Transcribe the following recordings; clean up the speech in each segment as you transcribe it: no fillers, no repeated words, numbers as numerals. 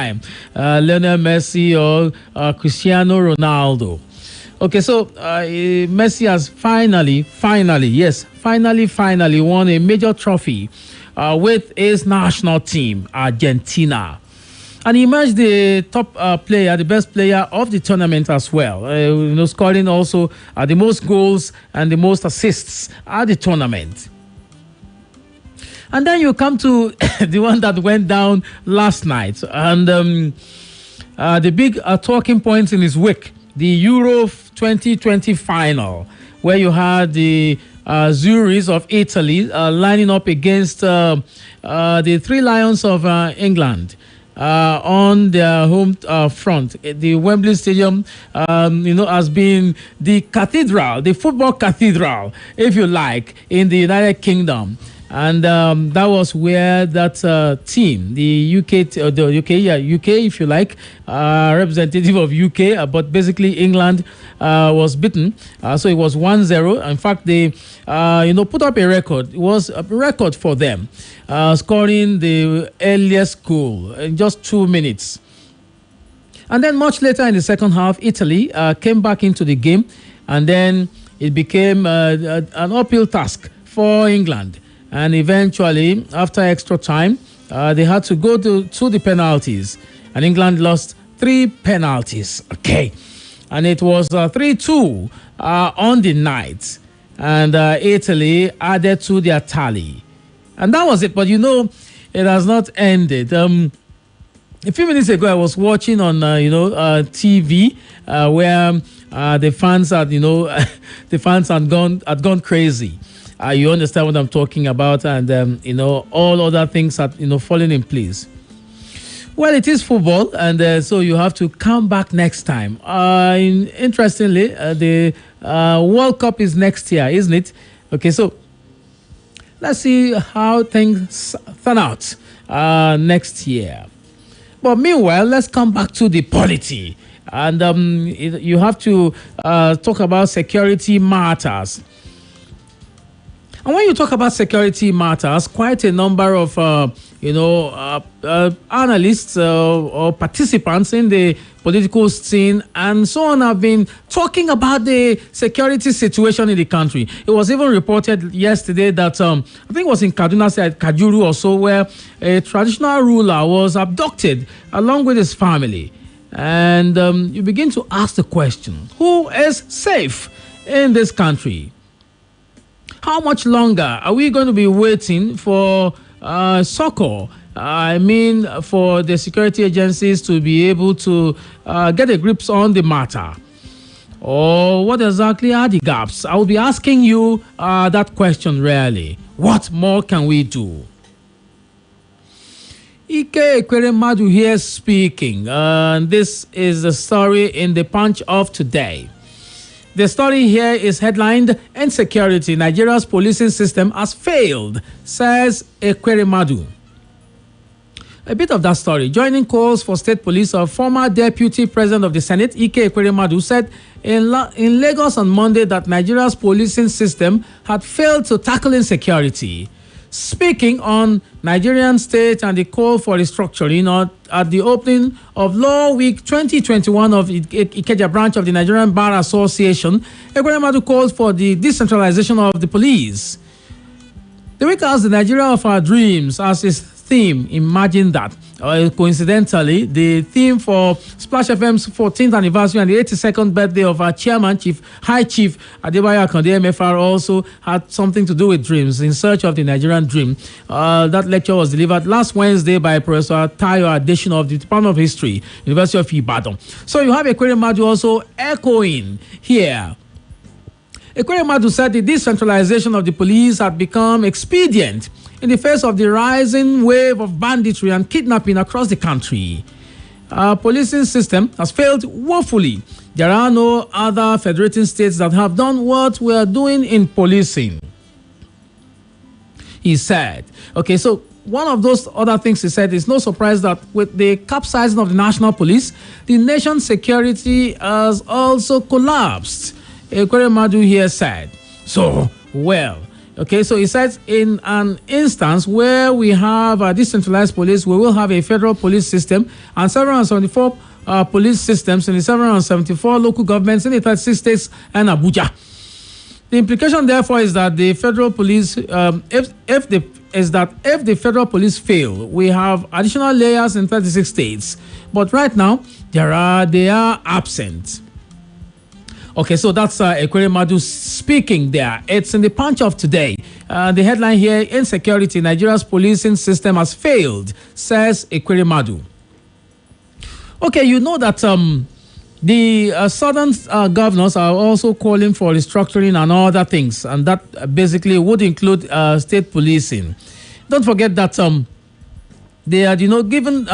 time, Lionel Messi or Cristiano Ronaldo. Okay, so Messi has finally won a major trophy with his national team, Argentina. And he emerged the top player, the best player of the tournament as well. Scoring also the most goals and the most assists at the tournament. And then you come to the one that went down last night. And the big talking points in his week, the Euro 2020 final, where you had the Zuris of Italy lining up against the Three Lions of England. On their home front. The Wembley Stadium, has been the cathedral, the football cathedral, if you like, in the United Kingdom. And that was where that team, the UK, if you like, representative of UK, but basically England was beaten. So it was 1-0. In fact, they, put up a record. It was a record for them, scoring the earliest goal in just 2 minutes. And then much later in the second half, Italy came back into the game, and then it became an uphill task for England. And eventually, after extra time, they had to go to the penalties. And England lost 3 penalties. Okay. And it was 3-2 on the night. And Italy added to their tally. And that was it. But, it has not ended. A few minutes ago, I was watching on, TV where the fans had, the fans had gone crazy. You understand what I'm talking about, and all other things are falling in place. Well, it is football, and so you have to come back next time. Interestingly, the World Cup is next year, isn't it? Okay, so let's see how things turn out next year. But meanwhile, let's come back to the polity, and you have to talk about security matters. And when you talk about security matters, quite a number of, analysts or participants in the political scene and so on have been talking about the security situation in the country. It was even reported yesterday that, I think it was in Kaduna State, Kajuru or so, where a traditional ruler was abducted along with his family. And you begin to ask the question, who is safe in this country? How much longer are we going to be waiting for succor? For the security agencies to be able to get a grip on the matter? Or what exactly are the gaps? I will be asking you that question really. What more can we do? Ike Ekweremadu here speaking. This is the story in the Punch of today. The story here is headlined, "Insecurity, Nigeria's policing system has failed," says Ekweremadu. A bit of that story. Joining calls for state police, of former Deputy President of the Senate, Ike Ekweremadu, said in Lagos on Monday that Nigeria's policing system had failed to tackle insecurity. Speaking on Nigerian state and the call for restructuring at the opening of Law Week 2021 of Ikeja branch of the Nigerian Bar Association, Ekweremadu called for the decentralization of the police. The week has the Nigeria of our dreams as its theme. Imagine that. Coincidentally, the theme for Splash FM's 14th anniversary and the 82nd birthday of our chairman, High Chief Adebayo Akande MFR, also had something to do with dreams, in search of the Nigerian dream. That lecture was delivered last Wednesday by Professor Tayo Adesina of the Department of History, University of Ibadan. So you have Ekweremadu also echoing here. Ekweremadu said the decentralization of the police had become expedient in the face of the rising wave of banditry and kidnapping across the country. Our policing system has failed woefully. There are no other federating states that have done what we are doing in policing, he said. Okay, so one of those other things he said is no surprise that with the capsizing of the national police, the nation's security has also collapsed. Ekweremadu here said. So, well, Okay, so he says in an instance where we have a decentralized police, we will have a federal police system and 774 police systems in the 774 local governments in the 36 states and Abuja. The implication, therefore, is that the federal police, if the federal police fail, we have additional layers in 36 states. But right now, they are absent. Okay, so that's Ekweremadu speaking there. It's in the Punch of today. The headline here: Insecurity, Nigeria's policing system has failed, says Ekweremadu. Okay, you know that the southern governors are also calling for restructuring and other things, and that basically would include state policing. Don't forget that they are, giving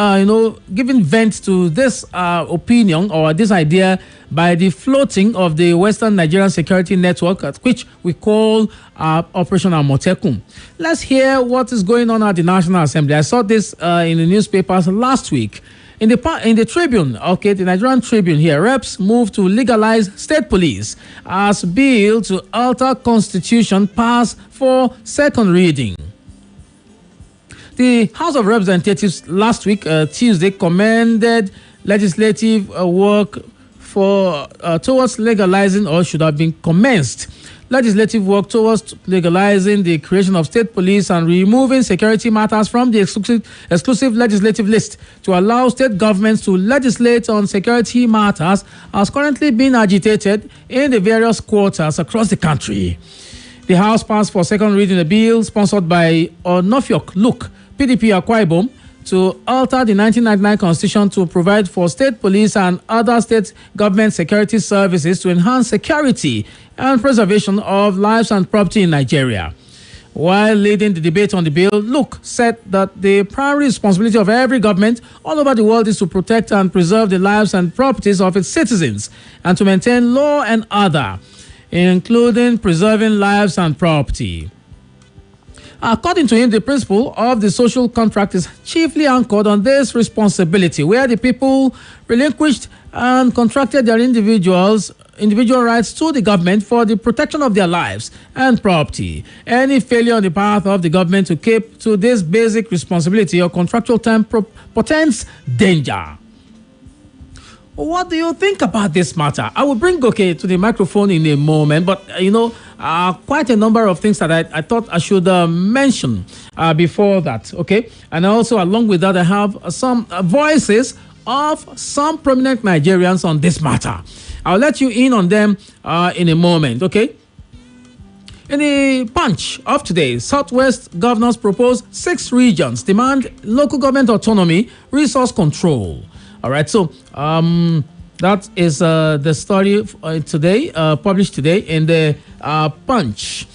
vent to this opinion or this idea by the floating of the Western Nigerian Security Network, which we call Operation Amotekun. Let's hear what is going on at the National Assembly. I saw this in the newspapers last week. In the Tribune, okay, the Nigerian Tribune here, reps move to legalize state police as bill to alter constitution pass for second reading. The House of Representatives last week, Tuesday, commended legislative work towards legalizing, or should have been commenced, legislative work towards legalizing the creation of state police and removing security matters from the exclusive legislative list to allow state governments to legislate on security matters as currently being agitated in the various quarters across the country. The House passed for second reading a bill sponsored by Onofiok Luke, PDP Akwa Ibom, to alter the 1999 Constitution to provide for state police and other state government security services to enhance security and preservation of lives and property in Nigeria. While leading the debate on the bill, Luke said that the primary responsibility of every government all over the world is to protect and preserve the lives and properties of its citizens and to maintain law and order, including preserving lives and property. According to him, the principle of the social contract is chiefly anchored on this responsibility, where the people relinquished and contracted their individual rights to the government for the protection of their lives and property. Any failure on the part of the government to keep to this basic responsibility or contractual term portends danger. What do you think about this matter? I will bring Goke to the microphone in a moment, but quite a number of things that I thought I should mention before that, okay? And also, along with that, I have some voices of some prominent Nigerians on this matter. I'll let you in on them in a moment, okay? In the Punch of today, Southwest governors propose 6 regions, demand local government autonomy, resource control. All right, so that is the story today, published today in the Punch.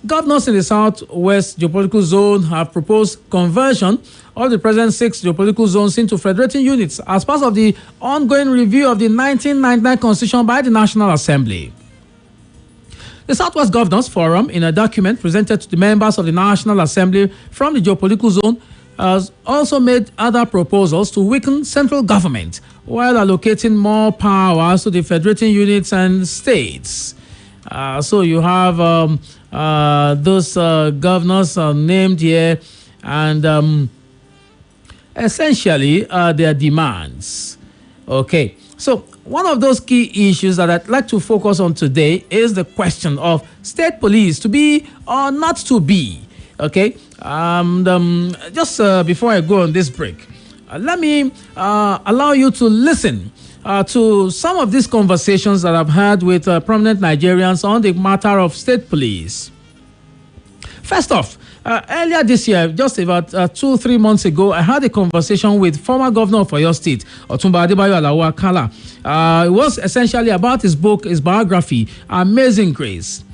Governors in the Southwest geopolitical zone have proposed conversion of the present 6 geopolitical zones into federating units as part of the ongoing review of the 1999 Constitution by the National Assembly. The Southwest Governors Forum, in a document presented to the members of the National Assembly from the geopolitical zone, has also made other proposals to weaken central government while allocating more powers to the federating units and states. So you have those governors named here, and essentially their demands. Okay, so one of those key issues that I'd like to focus on today is the question of state police to be or not to be. Okay, just before I go on this break, let me allow you to listen to some of these conversations that I've had with prominent Nigerians on the matter of state police. First off, earlier this year, just about 2-3 months ago, I had a conversation with former governor of Oyo State, Otumba Adebayo Alawo Akala. It was essentially about his book, his biography, Amazing Grace.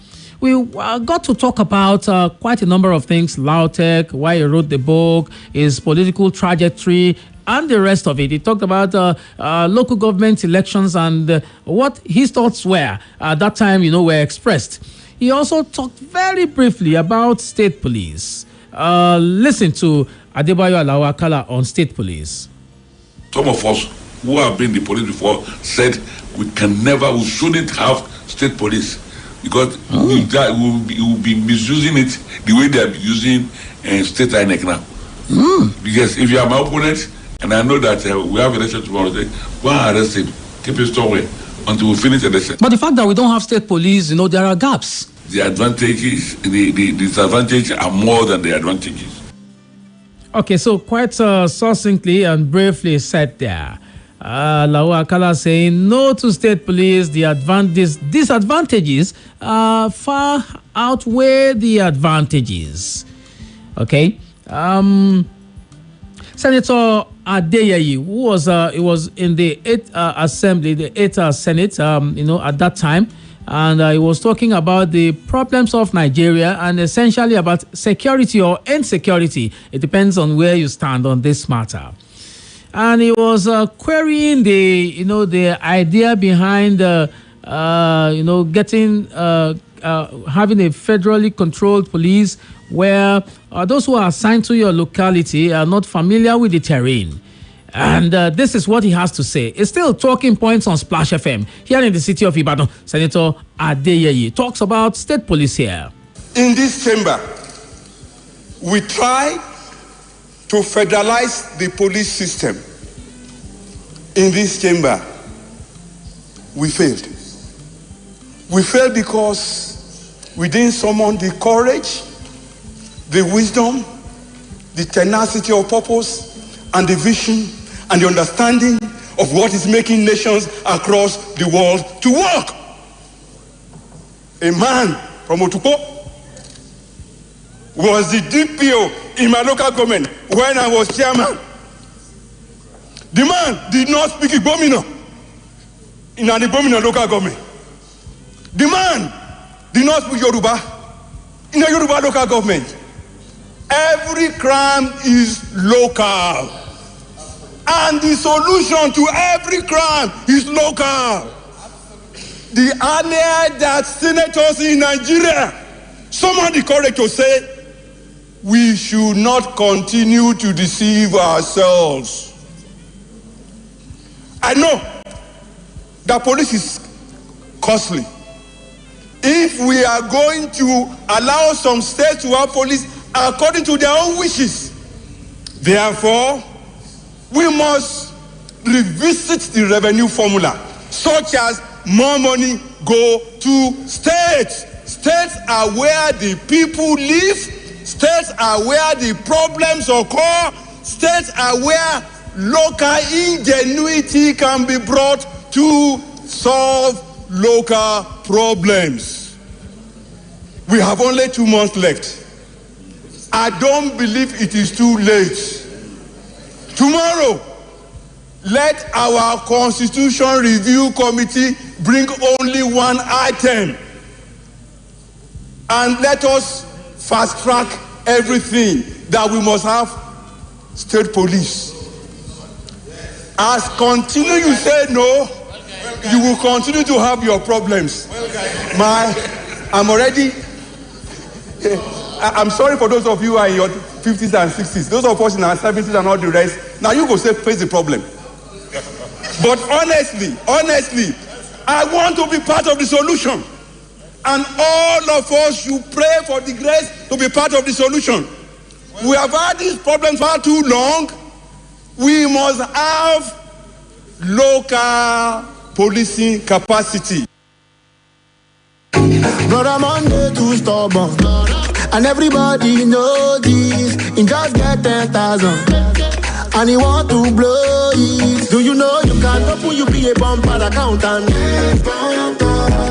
We got to talk about quite a number of things: Lautech, why he wrote the book, his political trajectory, and the rest of it. He talked about local government elections and what his thoughts were at that time, were expressed. He also talked very briefly about state police. Listen to Adebayo Alawo Akala on state police. Some of us who have been in the police before said we shouldn't have state police. because we will be misusing it the way they are using state INEC now. Because if you are my opponent and I know that we have election tomorrow, go and arrest him, keep him somewhere until we finish the election. But the fact that we don't have state police, there are gaps. The advantages, the disadvantages are more than the advantages. Okay, so quite succinctly and briefly said there, Lawa Akala saying no to state police. The disadvantages far outweigh the advantages. Okay, Senator Adeyeyi, who was in the 8th Assembly, the 8th Senate, at that time, and he was talking about the problems of Nigeria and essentially about security or insecurity. It depends on where you stand on this matter. And he was querying the idea behind getting having a federally controlled police where those who are assigned to your locality are not familiar with the terrain. And this is what he has to say. It's still talking points on Splash FM here in the city of Ibadan. Senator Adeyeyi talks about state police here. In this chamber, we try to federalize the police system. In this chamber, we failed. We failed because we didn't summon the courage, the wisdom, the tenacity of purpose, and the vision and the understanding of what is making nations across the world to work. A man from Otukpo was the DPO in my local government when I was chairman. The man did not speak Igbomina in an Igbomina local government. The man did not speak Yoruba in a Yoruba local government. Every crime is local. And the solution to every crime is local. The earlier that senators in Nigeria summoned the courage to say, we should not continue to deceive ourselves. I know that police is costly. If we are going to allow some states to have police according to their own wishes, therefore, we must revisit the revenue formula, such as more money go to states. States are where the people live. States are where the problems occur. States are where local ingenuity can be brought to solve local problems. We have only 2 months left. I don't believe it is too late. Tomorrow, let our Constitution Review Committee bring only one item and let us fast track everything that we must have state police. As continue you say no, you will continue to have your problems. I'm sorry for those of you who are in your 50s and 60s. Those of us in our 70s and all the rest. Now you go say face the problem. But honestly, I want to be part of the solution. And all of us should pray for the grace to be part of the solution. We have had these problems for too long. We must have local policing capacity. Brother Monday too stubborn, and everybody know this. He just get 10,000, and he want to blow it. Do you know you can open you be a bumper account and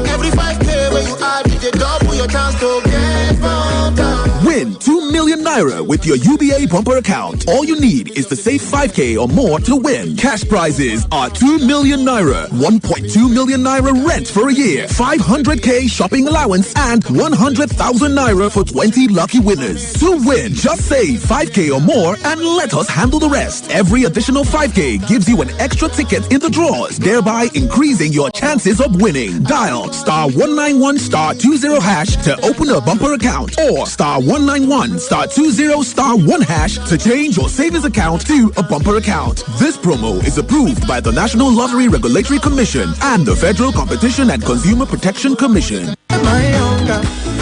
every 5K when you add it, you double your chance to get bumped. Win 2 million naira with your UBA bumper account. All you need is to save 5K or more to win. Cash prizes are 2 million naira, 1.2 million naira rent for a year, 500K shopping allowance, and 100,000 naira for 20 lucky winners. To win, just save 5K or more and let us handle the rest. Every additional 5K gives you an extra ticket in the draws, thereby increasing your chances of winning. Dial *191*20# to open a bumper account, or *191*20*1# to change your savings account to a bumper account. This promo is approved by the National Lottery Regulatory Commission and the Federal Competition and Consumer Protection Commission.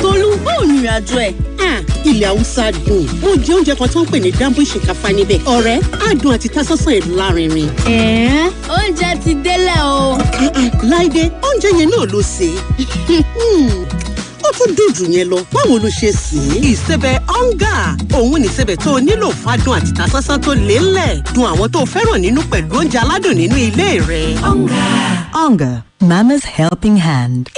Tolú, báwo ni ìrìnàjò ẹ̀? Ilẹ̀ Haúsá dùn. Ó jẹ oúnjẹ kan tó ń pè ní dambu ìṣèkáfá níbẹ̀. Ọ̀rẹ́, adùn àti tásánṣán ẹ̀ lárinrin. Oúnjẹ ti délẹ̀ o. Láìdé, oúnjẹ yẹn náà ló ṣe. Ó tún dùn jù yẹn lọ. Báwo ló ṣe sè é? Ìsebẹ̀ ọ̀ngà. Òun ni ìsebẹ̀ tó nílò fádùn àti tásánṣán tó lélẹ̀. Dùn àwọn tó fẹ́ràn nínú pẹ̀lú oúnjẹ aládùn nínú ilé rẹ̀. Onga, Mama's helping hand.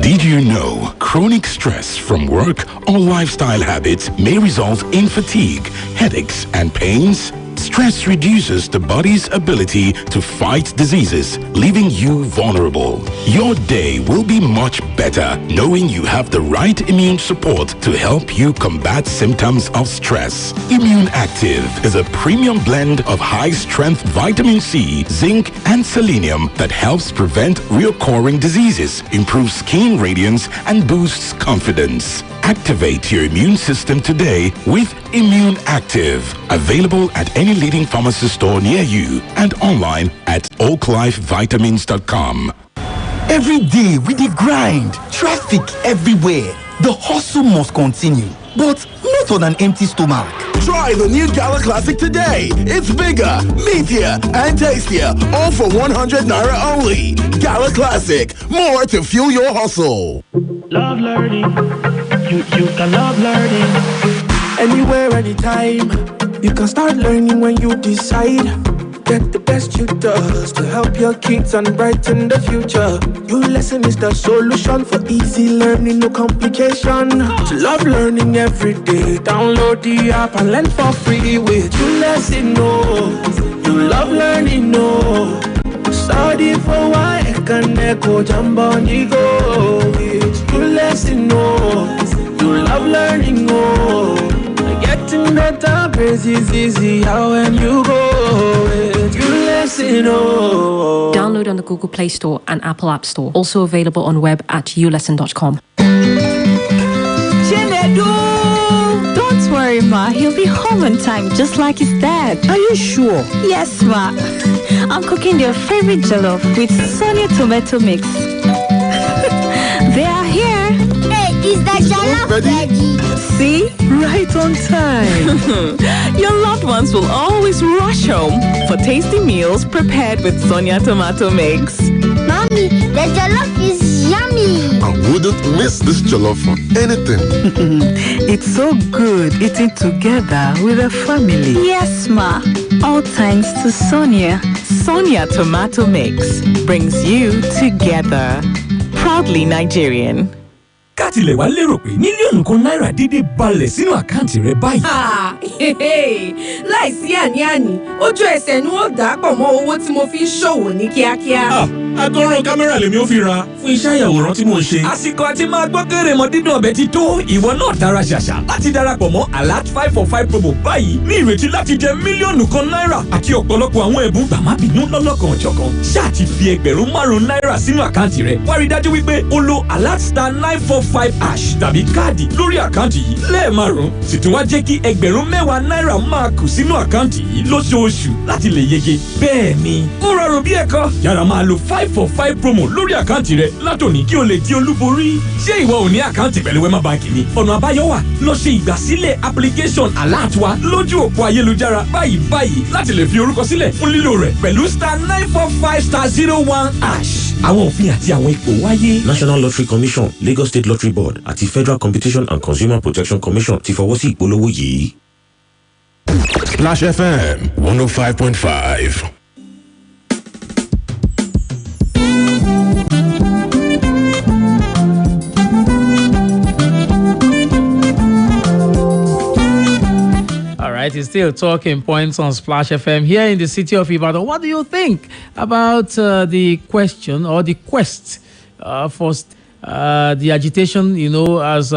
Did you know chronic stress from work or lifestyle habits may result in fatigue, headaches, and pains? Stress reduces the body's ability to fight diseases, leaving you vulnerable. Your day will be much better knowing you have the right immune support to help you combat symptoms of stress. Immune Active is a premium blend of high-strength vitamin C, zinc, and selenium that helps prevent recurring diseases, improves skin radiance, and boosts confidence. Activate your immune system today with Immune Active. Available at any leading pharmacy store near you and online at oaklifevitamins.com. Every day we dey grind, traffic everywhere. The hustle must continue, but not on an empty stomach. Try the new Gala Classic today. It's bigger, meatier, and tastier. All for 100 Naira only. Gala Classic. More to fuel your hustle. Love learning. You can love learning. Anywhere, anytime. You can start learning when you decide. Get the best you does to help your kids and brighten the future. Your lesson is the solution for easy learning, no complication. To love learning every day. Download the app and learn for free with your lesson. No, you love learning. No, study for why I can echo jumbo go with your lesson. No, you love learning. No, getting better, praise is easy. How when you go. Download on the Google Play Store and Apple App Store. Also available on web at ulesson.com. Don't worry, Ma. He'll be home on time, just like his dad. Are you sure? Yes, Ma. I'm cooking their favorite jollof with Sonia tomato mix. They are here. Hey, is the jollof ready? See? Right on time. Your loved ones will always rush home for tasty meals prepared with Sonia tomato mix. Mommy, the jollof is yummy. I wouldn't miss this jollof for anything. It's so good eating together with a family. Yes, Ma. All thanks to Sonia. Sonia tomato mix brings you together. Proudly Nigerian. Kátìlẹ̀ wá lérò pé mílíọ̀nù kan náírà dédé balẹ̀ sínú àkáǹtì rẹ báyìí. Láìsí àní-àní, ojú ẹsẹ̀ ni wọ́n dà pọ̀ mọ́ owó tí mo fi ń ṣòwò ní kíákíá. Àtọ̀run kámẹ́rà lèmi ó fi ra fún iṣẹ́ àyàwòrán tí mò ń ṣe. Àsìkò àti máa gbọ́ kéré mọ́ dídùn ọbẹ̀ ti tó. Ìwọ náà tara ṣàṣà láti darapọ̀ mọ́ Alert 545 promo báyìí ní ìrètí láti jẹ mílíọ̀nù kan náírà àti ọ̀pọ̀lọpọ̀ àwọn ẹ̀bùn gbàmábìínú lọ́lọ́kan òjọ̀kan. Ṣáà ti fi ẹgbẹ̀rún 5 náírà sínú àkáǹtì rẹ. Wá rí dájú wípé o lo Alert star 945 hash tàbí káàdì lórí àkáǹtì yìí lẹ́ẹ̀márùn-ún. Sì tún wá jẹ́ kí ẹgbẹ̀rún 10 náírà máa kù sínú àkáǹtì yìí lóṣooṣù láti lè yege. Bẹ́ẹ̀ni, ó rọrùn bí ẹ̀kọ́. Yára máa lo 545 promo lórí àkáǹtì rẹ látòní kí o lè di olúborí. Ṣé ìwọ ò ní àkáǹtì pẹ̀lú Wema Bank ni? Ọ̀nà àbáyọ wà. Lọ ṣe ìgbàsílẹ̀ application Alert wa lójú òpó ayélujára báyìí láti lè fi orúkọ sílẹ̀ fún lílò rẹ̀ pẹ̀lú star 945 star 01 hash. Àwọn òfin àti àwọn ipò wáyé. National Lottery Commission, Lagos State Lottery Board àti Federal Competition and Consumer Protection Commission ti fọwọ́ sí ìpolówó yìí. Splash FM 105.5. Right, it's still talking points on Splash FM here in the city of Ibadan. What do you think about the question or the quest for the agitation, has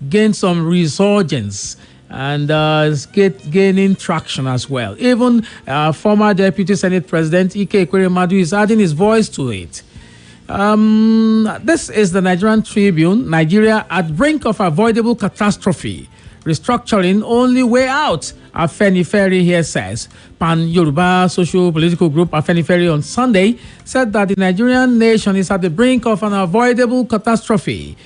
gained some resurgence and is gaining traction as well. Even former Deputy Senate President Ike Ekweremadu is adding his voice to it. This is the Nigerian Tribune. Nigeria at brink of avoidable catastrophe. Restructuring only way out Afenifere here says. Pan-Yoruba social political group Afenifere on Sunday said that the Nigerian nation is at the brink of an avoidable catastrophe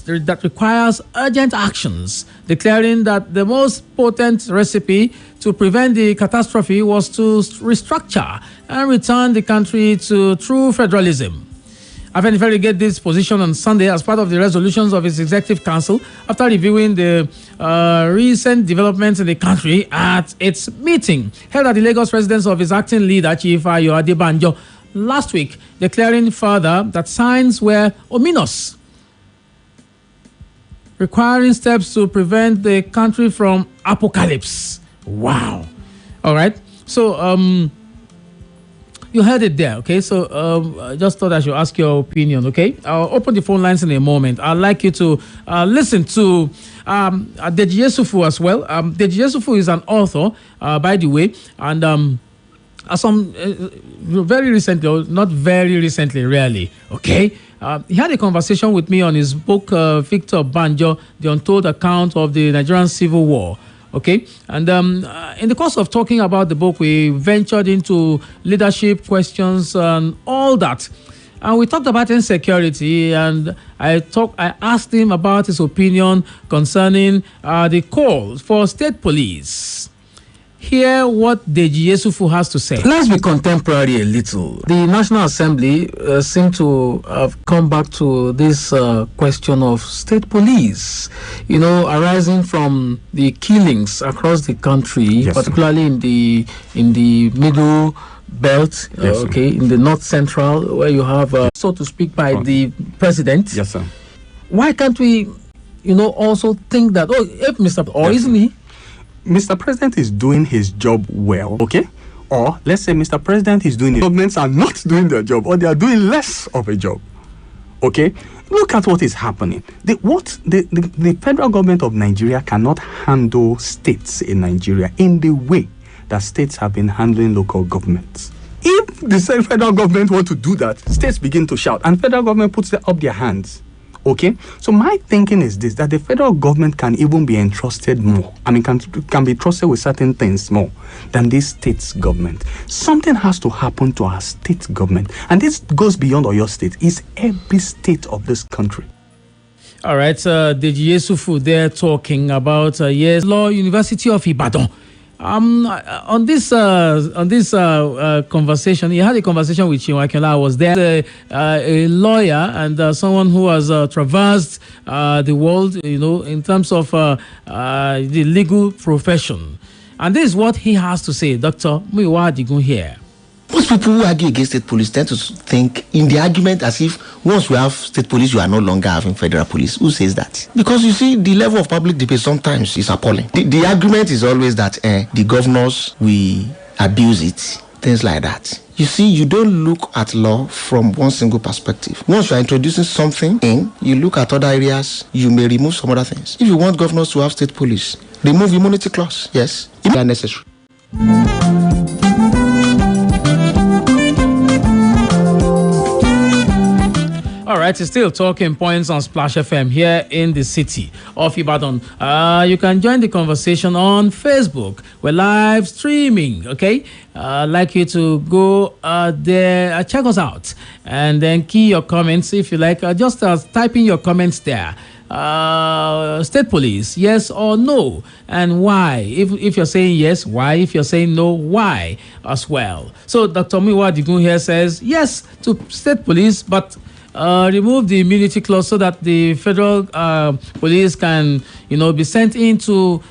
that requires urgent actions, declaring that the most potent recipe to prevent the catastrophe was to restructure and return the country to true federalism. Afenifere get this position on Sunday as part of the resolutions of its executive council after reviewing the recent developments in the country at its meeting held at the Lagos residence of its acting leader, Chief Ayo Adebanjo, last week, declaring further that signs were ominous, requiring steps to prevent the country from apocalypse. Wow. All right. So, you heard it there, okay? So I just thought I should ask your opinion, okay? I'll open the phone lines in a moment. I'd like you to listen to Deji Yesufu as well. Deji Yesufu is an author, by the way, and very recently, or not very recently, really, okay? He had a conversation with me on his book, Victor Banjo, The Untold Account of the Nigerian Civil War. Okay, and in the course of talking about the book, we ventured into leadership questions and all that. And we talked about insecurity, and I asked him about his opinion concerning the call for state police. Hear what Deji Yesufu has to say. Let's be contemporary a little. The National Assembly seemed to have come back to this question of state police, arising from the killings across the country, yes, particularly in the middle belt, yes, in the north central, where you have, so to speak, by the president. Yes, sir. Why can't we, also think that, if Mr. Or yes, isn't he? Mr. President is doing his job well, okay? Or let's say Mr. President is doing it. Governments are not doing their job, or they are doing less of a job, okay? Look at what is happening. The federal government of Nigeria cannot handle states in Nigeria in the way that states have been handling local governments. If the federal government want to do that, states begin to shout, and federal government puts up their hands. Okay, so my thinking is this, that the federal government can even be entrusted more. I mean, can be trusted with certain things more than this state's government. Something has to happen to our state government. And this goes beyond Oyo State. It's every state of this country. All right, Deji Yesufu there talking about Law University of Ibadan. On this conversation, he had a conversation with Chinwakela. I was there, a lawyer and someone who has traversed the world, in terms of the legal profession. And this is what he has to say. Dr. Muyiwa Adigun here. Most people who argue against state police tend to think in the argument as if once we have state police, you are no longer having federal police. Who says that? Because you see, the level of public debate sometimes is appalling. The argument is always that the governors, we abuse it, things like that. You see, you don't look at law from one single perspective. Once you are introducing something in, you look at other areas, you may remove some other things. If you want governors to have state police, remove immunity clause. Yes, if they are necessary. All right, it's still talking points on Splash FM here in the city of Ibadan. You can join the conversation on Facebook. We're live streaming, okay? I'd like you to go there, check us out, and then key your comments if you like. Just type in your comments there. State police, yes or no, and why? If you're saying yes, why? If you're saying no, why as well? So Dr. Muyiwa Adigun here says yes to state police, but remove the immunity clause so that the federal police can, be sent in to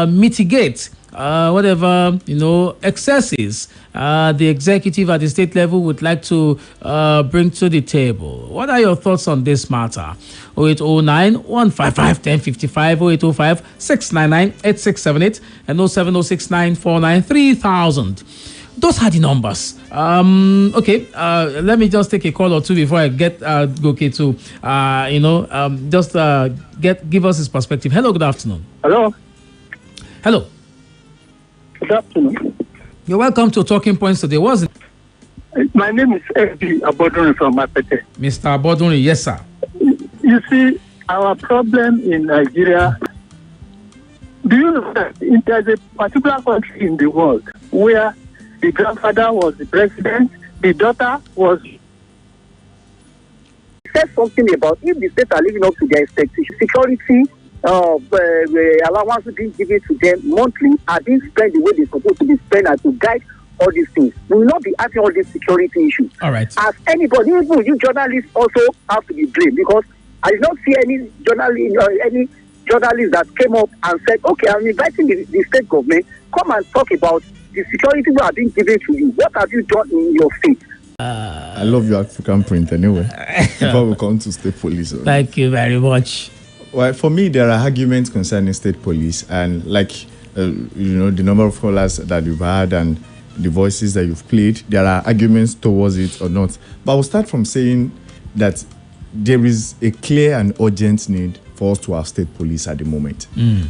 mitigate whatever, excesses the executive at the state level would like to bring to the table. What are your thoughts on this matter? 0809-155-1055, 0805-699-8678, and 07069493000. Those are the numbers. Okay, let me just take a call or two before I get Goke to, give us his perspective. Hello, good afternoon. Hello. Hello. Good afternoon. You're welcome to Talking Points today. What's it? My name is F.B. Abodunri from Apete. Mr. Abodunri, yes, sir. You see, our problem in Nigeria Do you know that there's a particular country in the world where the grandfather was the president, the daughter was... Said something about if the states are living up to their expectations, security allowance being given to them monthly are being spent the way they're supposed to be spent and to guide all these things. We will not be having all these security issues. All right. As anybody, even you journalists also have to be blamed, because I did not see any journalist that came up and said, okay, I'm inviting the state government, come and talk about the security we are being given to you. What have you done in your state? I love your African print anyway. Before we come to state police. Thank you very much. Well, for me, there are arguments concerning state police, and like the number of callers that you've had and the voices that you've played, there are arguments towards it or not. But I will start from saying that there is a clear and urgent need for us to have state police at the moment,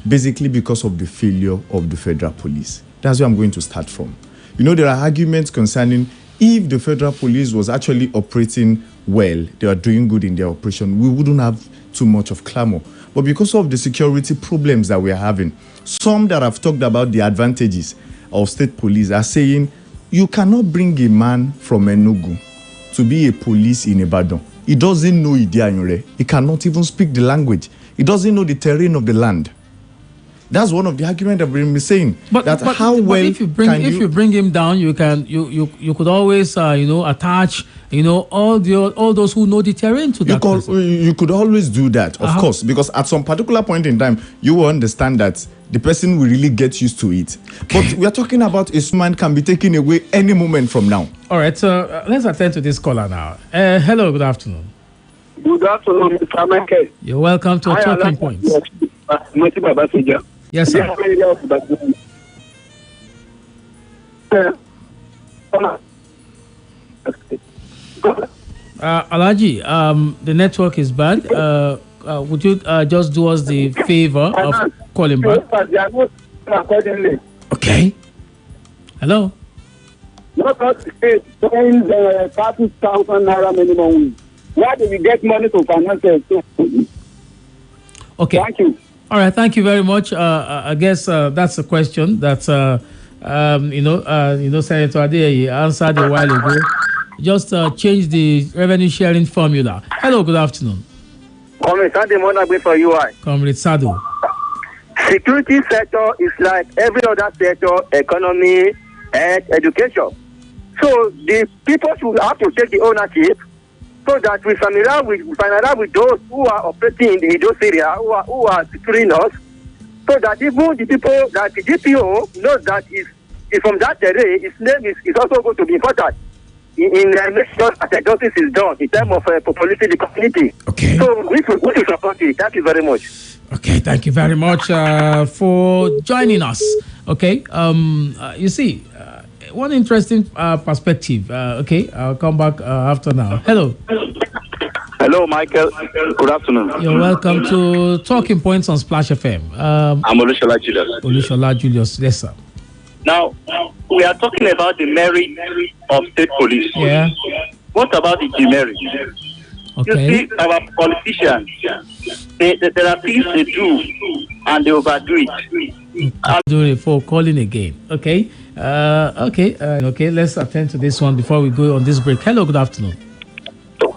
basically because of the failure of the federal police. That's where I'm going to start from. There are arguments concerning if the federal police was actually operating well, they are doing good in their operation, we wouldn't have too much of clamor. But because of the security problems that we are having, some that have talked about the advantages of state police are saying you cannot bring a man from Enugu to be a police in Ibadan. He doesn't know Idianyure. He cannot even speak the language. He doesn't know the terrain of the land. That's one of the arguments I've been saying. But if you bring him down, you could always attach all those who know the terrain to that. You could always do that, of course, because at some particular point in time, you will understand that the person will really get used to it. Okay. But we are talking about a man can be taken away any moment from now. All right, so let's attend to this caller now. Hello, good afternoon. Good afternoon, Mr. Michael. You're welcome to Talking Points. Yes, sir. Alaji, the network is bad. Would you just do us the favor of calling back? Okay. Hello. Not us paying the 30,000 naira minimum. Where do we get money to finance it? Okay. Thank you. All right, thank you very much. I guess that's a question that Senator Adeyeye answered a while ago. Just change the revenue sharing formula. Hello, good afternoon. Comrade Sadu Monagbe for UI. Comrade Sadu. Security sector is like every other sector, economy and education. So the people should have to take the ownership, so that we familiarize with those who are operating in those areas, who are securing us, so that even the people that the GPO knows that is from that area, his name is also going to be important in making sure that justice is done in terms of populating the community. Okay. So we should support it. Thank you very much. Okay, thank you very much for joining us. Okay, you see, one interesting perspective. Okay, I'll come back after now. Hello. Hello, Michael. Good afternoon. You're welcome to Talking Points on Splash FM. I'm Olushola Julius. Olushola Julius, yes, sir. Now, we are talking about the merit of state police. Yeah. What about the demerit? Okay. You see, our politicians, there are things they do and they overdo it. Do it for calling again. Okay. Okay. Let's attend to this one before we go on this break. Hello, good afternoon.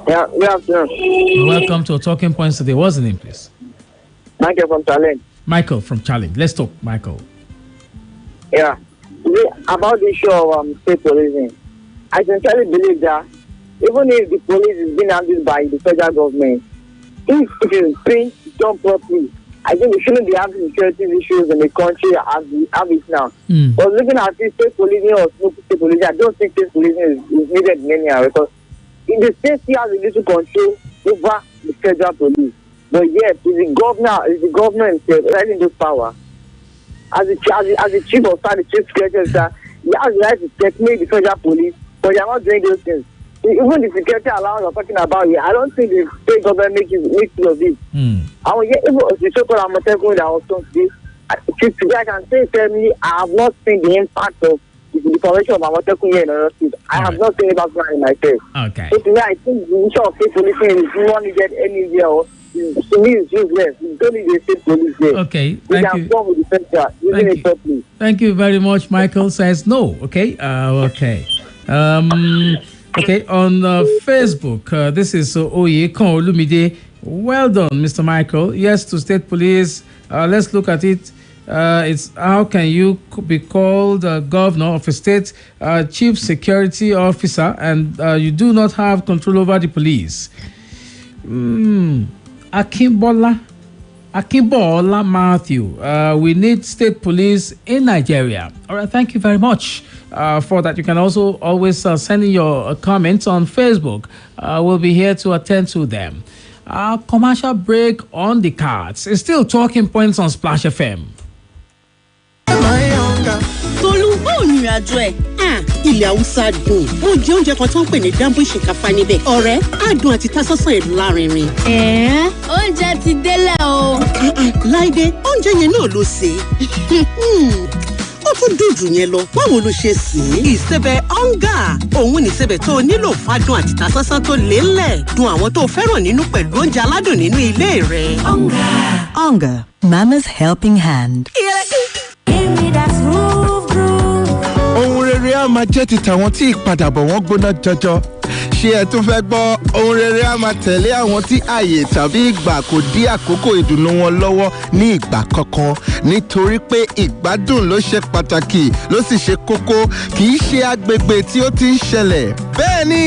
Yeah, good afternoon. You're welcome to Talking Points today. What's the name, please? Michael from Challenge. Michael from Challenge. Let's talk, Michael. Yeah. About the issue of state policing, I sincerely believe that even if the police is being handled by the federal government, if it is being done properly, I think we shouldn't be having security issues in the country as we have it now. But looking at this state policing or smoking state policing, I don't think state policing is needed in any area, because in the state still has a little control over the federal police. But yet, is the governor himself having this power? As the chief of staff, the chief security officer, he has the right to checkmate the federal police, but they are not doing those things. Even the security allowance we're talking about here, I don't think the state government makes use of this. I will get even the so-called Amatekun that was done today. I can say firmly, I have not seen the impact of the formation of Amatekun here in Oyo State. I have not seen it back in myself. Okay. So today, I think the issue of state policing is not needed anywhere. to me is useless. You don't need a state police there. Okay, We thank can you. form with the federal using it properly. Thank you very much. Michael says no. Okay. Okay. Okay. On Facebook, this is Oyekon Olumide. Well done, Mr. Michael. Yes to state police. Let's look at it. It's how can you be called governor of a state, chief security officer, and you do not have control over the police? Akimbola Matthew. We need state police in Nigeria. All right, thank you very much for that. You can also always send in your comments on Facebook. We'll be here to attend to them. Commercial break on the cards. It's still talking points on Splash FM. Tolú bó ní ìrìnàjò ẹ̀? Ilẹ̀ Haúsá dùn. Ó jẹ́ oúnjẹ kan tó ń pè ní dambu ìṣèkáfá níbẹ̀. Ọ̀rẹ́, adùn àti tasọ́sọ́ ẹ̀ lárinrin. Oúnjẹ ti délẹ̀ o. Láìdé, oúnjẹ yẹn náà ló sè é. Ó tún dùn jù yẹn lọ. Báwo ló ṣe sè é? Ìsebẹ̀ ọ̀ngà. Òun ni ìsebẹ̀ tó nílò fádùn àti tasọ́sọ́ tó lélẹ̀. Dùn àwọn tó fẹ́ràn nínú pẹ̀lú oúnjẹ aládùn nínú ilé rẹ̀. Onga, Mama's helping hand. Ohun rere á máa jẹ́ ti tàwọn tí ìpadàbọ̀ wọn gbóná jọjọ. Ṣé ẹ tún fẹ́ gbọ́ ohun rere á máa tẹ̀lé àwọn tí ààyè tàbí ìgbà kò dí àkókò ìdùnnú wọn lọ́wọ́ ní ìgbà kankan nítorí pé ìgbádùn ló ṣe pàtàkì ló sì ṣe kókó kì í ṣe agbègbè tí ó ti ń ṣẹlẹ̀. Bẹ́ẹ̀ni,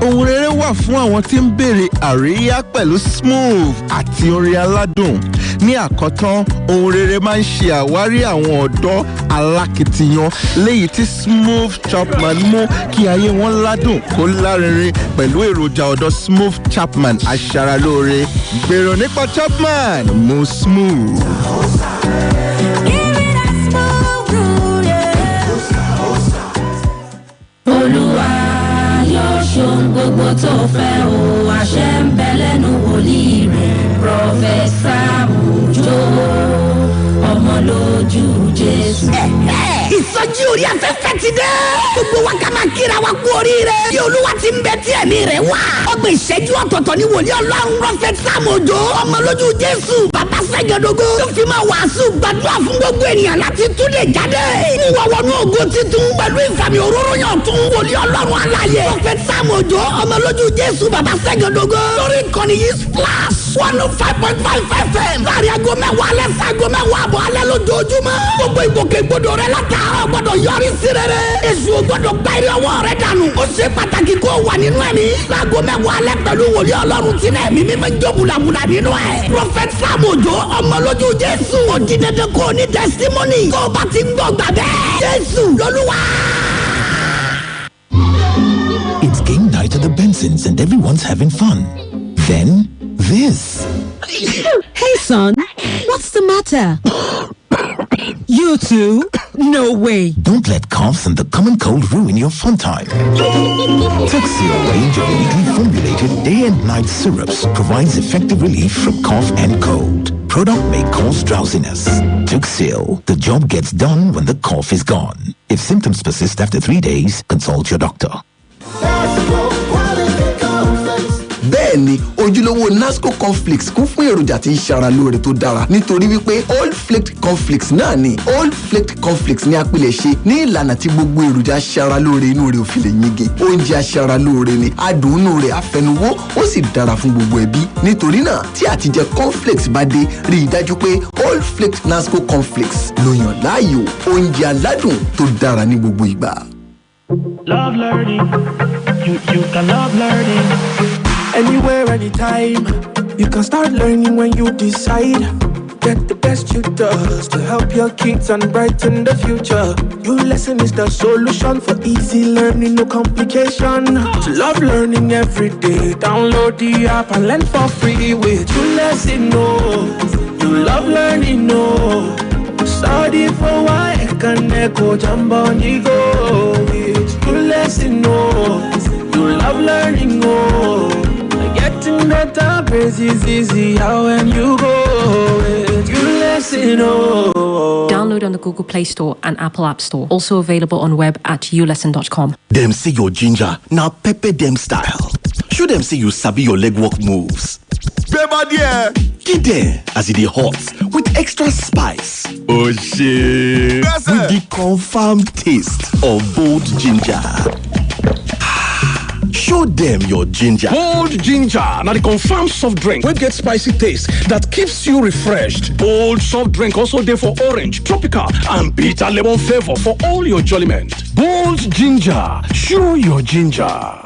ohun rere wà fún àwọn tí ń béèrè àríyá pẹ̀lú smooth àti orin aládùn. Ní àkọ́tán, ohun rere máa ń ṣe àwárí àwọn ọ̀dọ́ alákìtiyan léyìí tí Smooth Chapman mú kí ayé wọn ládùn kó lárinrin pẹ̀lú èròjà ọ̀dọ́ Smooth Chapman aṣaralóore. Gbèrò nípa Chapman, mú smooth. Olúwa yóò ṣohun gbogbo tó fẹ́ o, àṣẹ ń bẹ lẹ́nu wòlíì rẹ̀, Prọfẹ̀sà Òjó, ọmọ lójú Jésù. Ìsọjí orí afẹ́fẹ́ ti dé. Gbogbo wa ká máa kíra wa kú oríire. Bí Olúwa ti ń bẹ tí ẹ̀mí rẹ̀ wá. Ọgbọ̀n ìṣẹ́jú ọ̀tọ̀ọ̀tọ̀ ni wòlíì Ọlọ́run Prọfẹ̀sà Òjó, ọmọ lójú Jésù, bàbá Ṣẹ́gẹ̀dógó. Tó fi máa wàásù gbàdúrà fún gbogbo ènìyàn láti tún lè jáde. Mú wa wọnú ògo titun pẹ̀lú ìfàmì òróró yàn tún wòlíì Ọlọ́run aláyé. Prọfẹ̀sà Òjó, ọmọ lójú Jésù, bàbá Ṣẹ́gẹ̀dógó. Lórí ìkànnì yìí Splash 105.5 FM. Láàrin aago mẹ́wàá alẹ́ sí aago mẹ́wàá àbọ̀ alẹ́ lójoojúmọ́. Gbogbo ìgbòkègbodò rẹ látàárọ̀ gbọ́dọ̀ yọrí sí rere. Èṣù ò gbọ́dọ̀ gba eré ọwọ́ rẹ dànù. Ó ṣe pàtàkì kó wà nínú ẹ̀mí. Láago mẹ́wàá alẹ́ pẹ̀lú wòlíì Ọlọ́run tí náà ẹ̀mí mímọ́ jó bùlàbùlà nínú ẹ̀. Prọfẹ̀sà Òjó, ọmọ lójú Jésù. Ó di dandan kó ní testimony. Tó o bá ti ń gbọ́ gbà bẹ́ẹ̀. Jésù lolúwa. It's game night at the Bensons and everyone's having fun. Then, this. Hey, son, what's the matter? You too? No way. Don't let coughs and the common cold ruin your fun time. Tuxedo range of uniquely formulated day and night syrups provides effective relief from cough and cold. Product may cause drowsiness. Tuxedo, the job gets done when the cough is gone. If symptoms persist after 3 days, consult your doctor. Bẹ́ẹ̀ni, ojúlówó Nasco cornflakes kún fún èròjà tí ń ṣara lóore tó dára nítorí wípé Old Flaked cornflakes náà ni. Old Flaked cornflakes ní apilẹ̀ṣe ní ìlànà tí gbogbo èròjà aṣara lóore inú rẹ̀ ò fi lè yege. Oúnjẹ aṣara lóore ni, adùn inú rẹ̀ afẹnuwó, ó sì dára fún gbogbo ẹbí. Nítorí náà, tí àtijẹ cornflakes bá dé, rí i dájú pé Old Flaked Nasco cornflakes ló yàn láàyò. Oúnjẹ aládùn tó dára ní gbogbo ìgbà. Love learning, you can love learning. Anywhere, anytime, you can start learning when you decide. Get the best you does to help your kids and brighten the future. Your lesson is the solution for easy learning, no complication. To love learning every day, download the app and learn for free with your lesson. No, you love learning. No, study for why I can echo jumbo go with your lesson. No, you love learning. No. Getting better, praise is easy. How when you go, you listen. Download on the Google Play Store and Apple App Store. Also available on web at ulesson.com. Them say your ginger, now pepper them style. Show them say you sabi your legwork moves. Flavor there. Get there as it is hot with extra spice. Oh shit. With the confirmed taste of bold ginger. Show them your ginger. Bold ginger. Now the confirmed soft drink. We get spicy taste that keeps you refreshed. Bold soft drink also there for orange, tropical, and bitter lemon flavor for all your jolliment. Bold ginger. Show your ginger.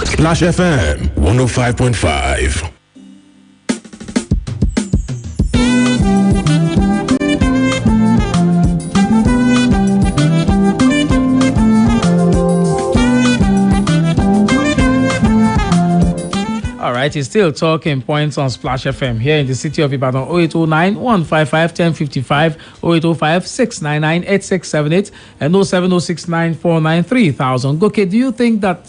Splash FM 105.5. All right, it's still talking points on Splash FM here in the city of Ibadan. 0809 155 1055, 0805 699 8678, and 07069 493 3000. Okay, do you think that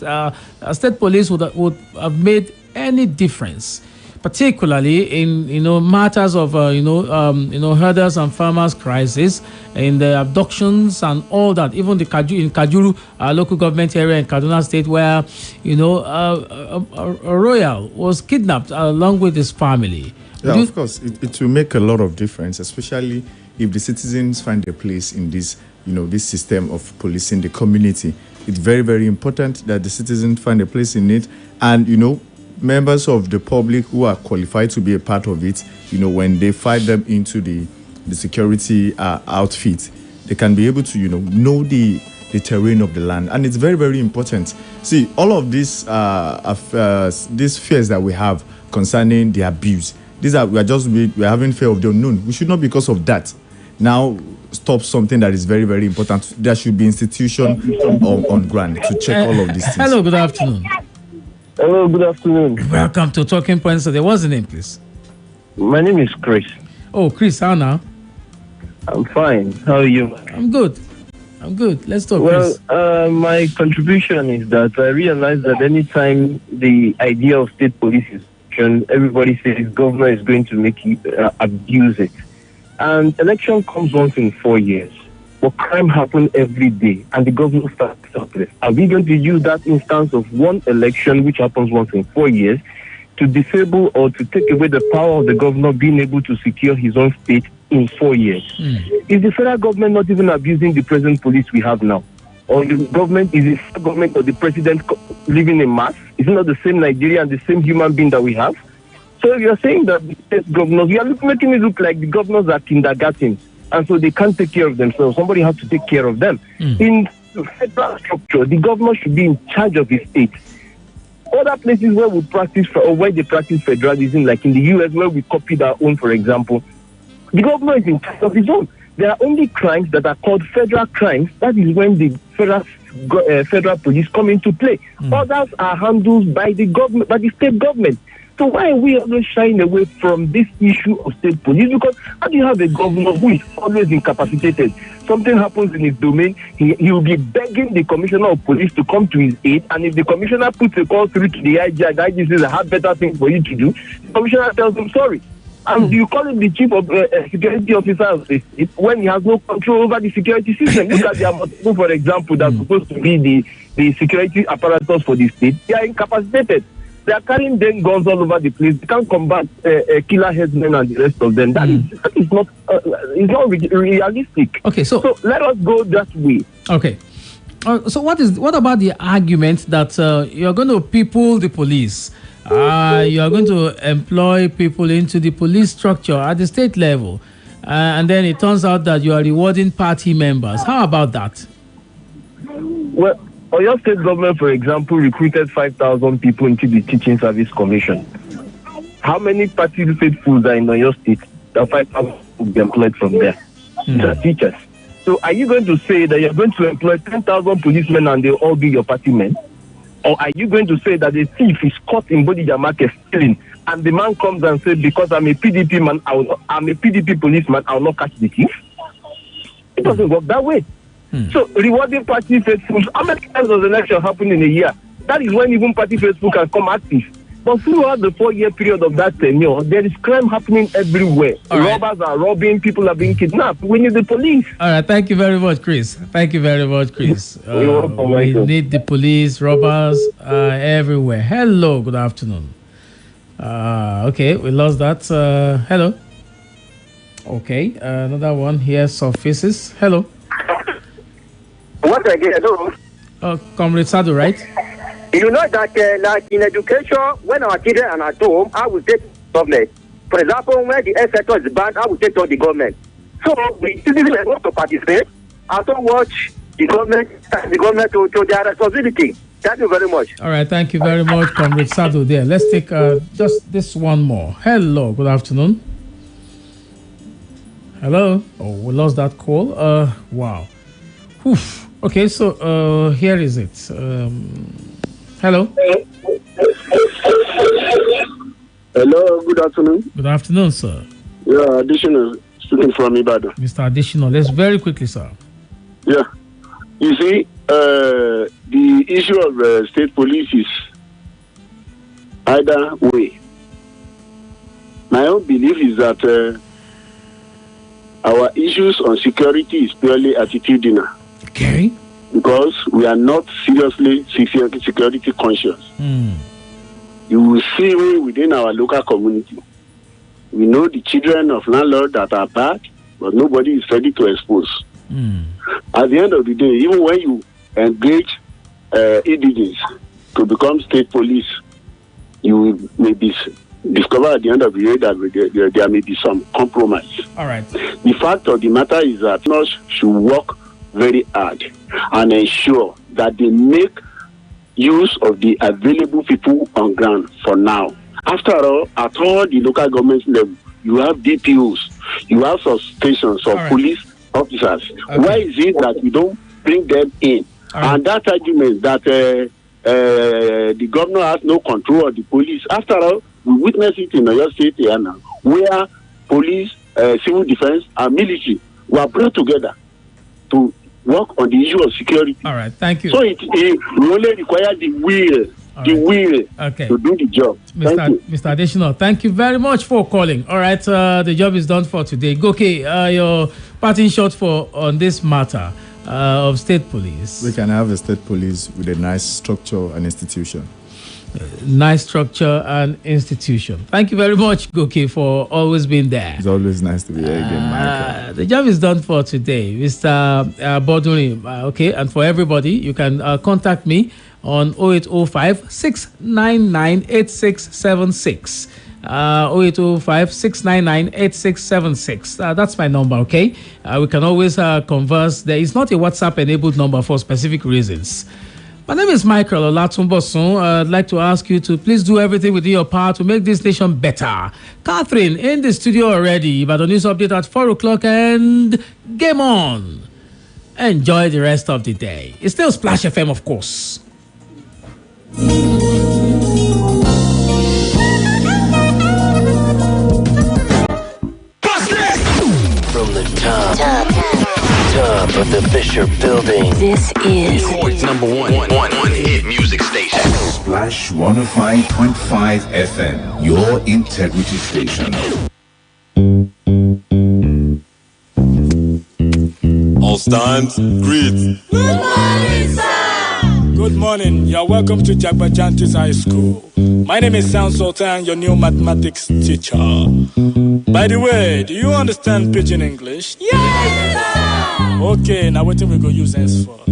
state police would have made any difference, particularly in matters of herders and farmers crisis, in the abductions and all that, even in Kajuru local government area in Kaduna State, where a royal was kidnapped along with his family? Yeah, of course, it will make a lot of difference, especially if the citizens find a place in this this system of policing the community. It's very, very important that the citizens find a place in it, and members of the public who are qualified to be a part of it, when they fight them into the security outfit, they can be able to, know the terrain of the land. And it's very, very important. See, all of these fears that we have concerning the abuse, we're having fear of the unknown. We should not, because of that, now stop something that is very, very important. There should be institution on ground to check all of these things. Hello, good afternoon. Hello, good afternoon. Welcome to Talking Points today. What's the name, please? My name is Chris. Oh, Chris, how now? I'm fine. How are you? I'm good. Let's talk, Chris. Well, my contribution is that I realize that anytime the idea of state police is mentioned, everybody says governor is going to make it, abuse it. And election comes once in 4 years. But crime happens every day, and the government starts helpless. Are we going to use that instance of one election, which happens once in 4 years, to disable or to take away the power of the governor being able to secure his own state in 4 years? Is the federal government not even abusing the present police we have now? Or the government, is the federal government or the president living in mass? Is it not the same Nigeria and the same human being that we have? So if you're saying that the state governors, you are making it look like the governors are kindergartens, and so they can't take care of themselves. Somebody has to take care of them. In federal structure, the governor should be in charge of his state. Other places where we practice, or where they practice federalism, like in the US, where we copied our own, for example, the governor is in charge of his own. There are only crimes that are called federal crimes. That is when the federal police come into play. Others are handled by the government, by the state government. So why are we always shying away from this issue of state police? Because how do you have a governor who is always incapacitated? Something happens in his domain, he will be begging the commissioner of police to come to his aid, and if the commissioner puts a call through to the IG, and the IG says, I have better things for you to do, the commissioner tells him sorry. And you call him the chief of security officer of the state when he has no control over the security system. Look at the Amotekun, for example, that's supposed to be the security apparatus for the state. They are incapacitated. They are carrying them guns all over the place. They can't combat killer headsmen and the rest of them. That is not realistic. Okay, so let us go that way. Okay. So what about the argument that you're going to people the police? You are going to employ people into the police structure at the state level, and then it turns out that you are rewarding party members. How about that? Well, Oyo State government, for example, recruited 5,000 people into the Teaching Service Commission. How many party faithfuls are in Oyo State? That 5,000 will be employed from there. The teachers. So are you going to say that you're going to employ 10,000 policemen and they'll all be your party men? Or are you going to say that a thief is caught in Bodija Market stealing, and the man comes and says, because I'm a PDP man, I'm a PDP policeman, I'll not catch the thief? It doesn't work that way. So rewarding party faithful, how many times does the election happen in a year? That is when even party faithful can come active. But throughout the 4-year period of that tenure, there is crime happening everywhere. Robbers are robbing, people are being kidnapped. We need the police. All right, thank you very much, Chris. Thank you very much, Chris. We need the police, robbers everywhere. Hello, good afternoon. Okay, we lost that. Hello. Okay, another one here surfaces. Hello. What again? Hello. Comrade Sadu, right? You know that, like in education, when our children are at home, I will take government. For example, when the health sector is banned, I will take on the government. So we citizens want to participate. I don't watch the government to their responsibility. Thank you very much. All right, thank you very much, Comrade Sadu. There, let's take just this one more. Hello, good afternoon. Hello. Oh, we lost that call. Wow. Oof. Okay, so here is it. Hello. Hello, good afternoon. Good afternoon, sir. Yeah, Additional speaking from Ibadan. Mr. Additional, let's very quickly, sir. Yeah. You see, the issue of state police is either way. My own belief is that our issues on security is purely attitudinal. Okay. Because we are not seriously security conscious. You will see within our local community. We know the children of landlords that are bad, but nobody is ready to expose. At the end of the day, even when you engage individuals to become state police, you may discover at the end of the day that there may be some compromise. All right. The fact of the matter is that nurses should work very hard and ensure that they make use of the available people on ground for now. After all, at all the local government level, you have DPOs, you have substations of police officers. Okay. Why is it that you don't bring them in? And that argument that the governor has no control of the police. After all, we witness it in Oyo State here now, where police, civil defense, and military were brought together to work on the issue of security. All right, thank you. So it only requires the will. Okay. To do the job. Mr. Additional, thank you very much for calling. All right, the job is done for today. Goke, your parting shot on this matter of state police. We can have a state police with a nice structure and institution. Nice structure and institution. Thank you very much, Goke, for always being there. It's always nice to be here again, Michael. The job is done for today, Mr. Boduni. Okay, and for everybody, you can contact me on 0805 699 8676. 0805 699 8676. That's my number, okay? We can always converse. There is not a WhatsApp enabled number for specific reasons. My name is Michael Olatunbosun. I'd like to ask you to please do everything within your power to make this nation better. Catherine in the studio already. Ibadan News Update at 4 o'clock and game on. Enjoy the rest of the day. It's still Splash FM, of course. From the top of the Fisher Building. This is Detroit's number one hit music station. Splash 105.5 FM, your integrity station. All stands, greet. Good morning, sir. Good morning. You're welcome to Jagbajantis High School. My name is Sound Sultan, your new mathematics teacher. By the way, do you understand Pidgin English? Yes, sir. Okay, now what we go use henceforth?